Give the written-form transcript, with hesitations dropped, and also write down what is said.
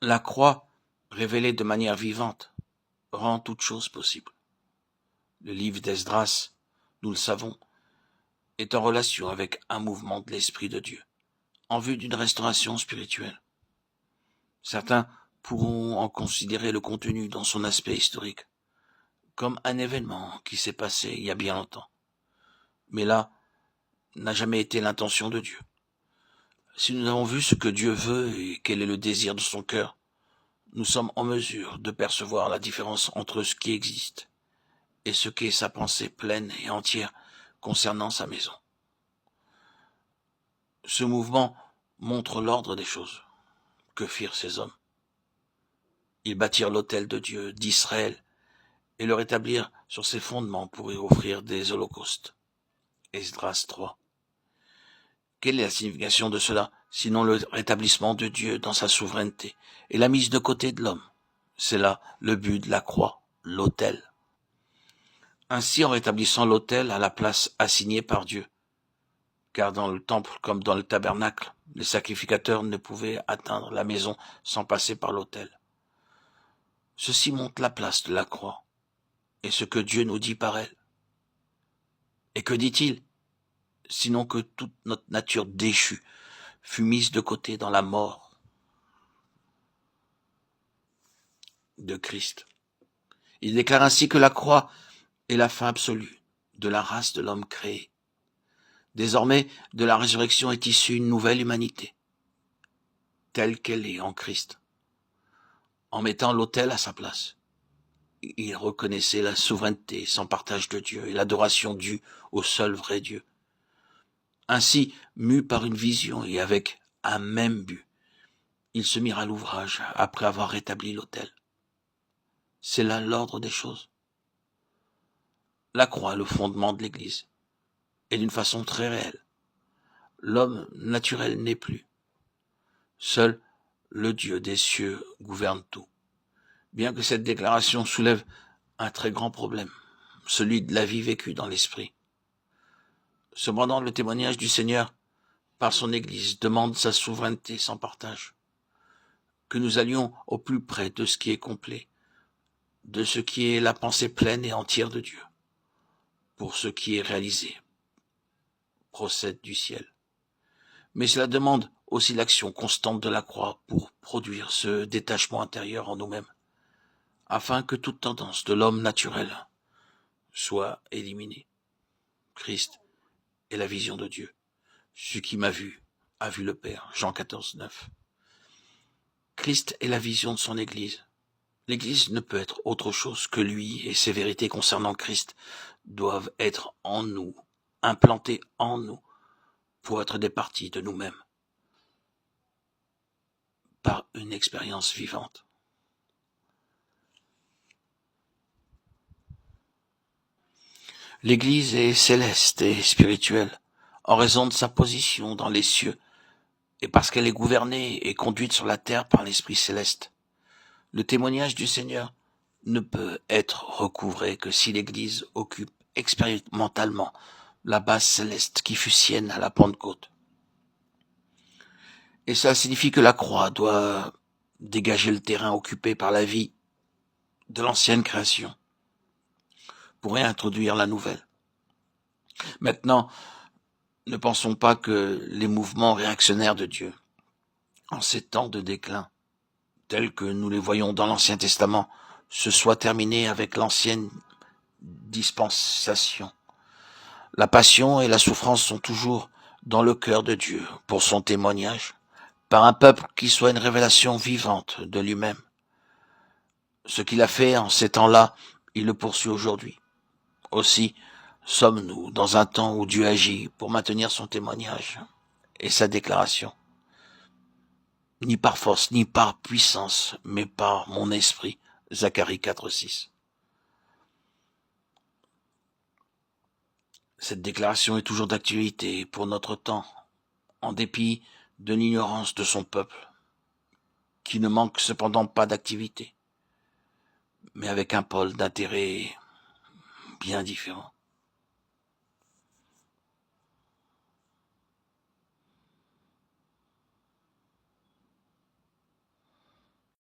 La croix, révélée de manière vivante, rend toute chose possible. Le livre d'Esdras, nous le savons, est en relation avec un mouvement de l'Esprit de Dieu, en vue d'une restauration spirituelle. Certains pourront en considérer le contenu dans son aspect historique, comme un événement qui s'est passé il y a bien longtemps. Mais là, n'a jamais été l'intention de Dieu. Si nous avons vu ce que Dieu veut et quel est le désir de son cœur, nous sommes en mesure de percevoir la différence entre ce qui existe et ce qu'est sa pensée pleine et entière concernant sa maison. Ce mouvement montre l'ordre des choses. Que firent ces hommes? Ils bâtirent l'autel de Dieu, d'Israël, et le rétablirent sur ses fondements pour y offrir des holocaustes. Esdras 3. Quelle est la signification de cela, sinon le rétablissement de Dieu dans sa souveraineté et la mise de côté de l'homme? C'est là le but de la croix, l'autel. Ainsi, en rétablissant l'autel à la place assignée par Dieu, car dans le temple comme dans le tabernacle, les sacrificateurs ne pouvaient atteindre la maison sans passer par l'autel. Ceci montre la place de la croix et ce que Dieu nous dit par elle. Et que dit-il? Sinon que toute notre nature déchue fut mise de côté dans la mort de Christ. Il déclare ainsi que la croix est la fin absolue de la race de l'homme créé. Désormais, de la résurrection est issue une nouvelle humanité, telle qu'elle est en Christ. En mettant l'autel à sa place, il reconnaissait la souveraineté sans partage de Dieu et l'adoration due au seul vrai Dieu. Ainsi, mu par une vision et avec un même but, ils se mirent à l'ouvrage après avoir rétabli l'autel. C'est là l'ordre des choses. La croix est le fondement de l'Église, et d'une façon très réelle. L'homme naturel n'est plus. Seul le Dieu des cieux gouverne tout. Bien que cette déclaration soulève un très grand problème, celui de la vie vécue dans l'esprit. Cependant, le témoignage du Seigneur, par son Église, demande sa souveraineté sans partage. Que nous allions au plus près de ce qui est complet, de ce qui est la pensée pleine et entière de Dieu, pour ce qui est réalisé, procède du ciel. Mais cela demande aussi l'action constante de la croix pour produire ce détachement intérieur en nous-mêmes, afin que toute tendance de l'homme naturel soit éliminée. Christ est la vision de Dieu. Celui qui m'a vu a vu le Père. Jean 14, 9. Christ est la vision de son Église. L'Église ne peut être autre chose que lui, et ses vérités concernant Christ doivent être en nous, implantées en nous, pour être des parties de nous-mêmes, par une expérience vivante. L'Église est céleste et spirituelle, en raison de sa position dans les cieux, et parce qu'elle est gouvernée et conduite sur la terre par l'Esprit céleste. Le témoignage du Seigneur ne peut être recouvré que si l'Église occupe expérimentalement la base céleste qui fut sienne à la Pentecôte. Et cela signifie que la croix doit dégager le terrain occupé par la vie de l'ancienne création pour réintroduire la nouvelle. Maintenant, ne pensons pas que les mouvements réactionnaires de Dieu, en ces temps de déclin, tels que nous les voyons dans l'Ancien Testament, se soient terminés avec l'ancienne dispensation. La passion et la souffrance sont toujours dans le cœur de Dieu pour son témoignage, par un peuple qui soit une révélation vivante de lui-même. Ce qu'il a fait en ces temps-là, il le poursuit aujourd'hui. Aussi, sommes-nous dans un temps où Dieu agit pour maintenir son témoignage et sa déclaration. Ni par force, ni par puissance, mais par mon esprit. Zacharie 4, 6. Cette déclaration est toujours d'actualité pour notre temps, en dépit de l'ignorance de son peuple, qui ne manque cependant pas d'activité, mais avec un pôle d'intérêt bien différent.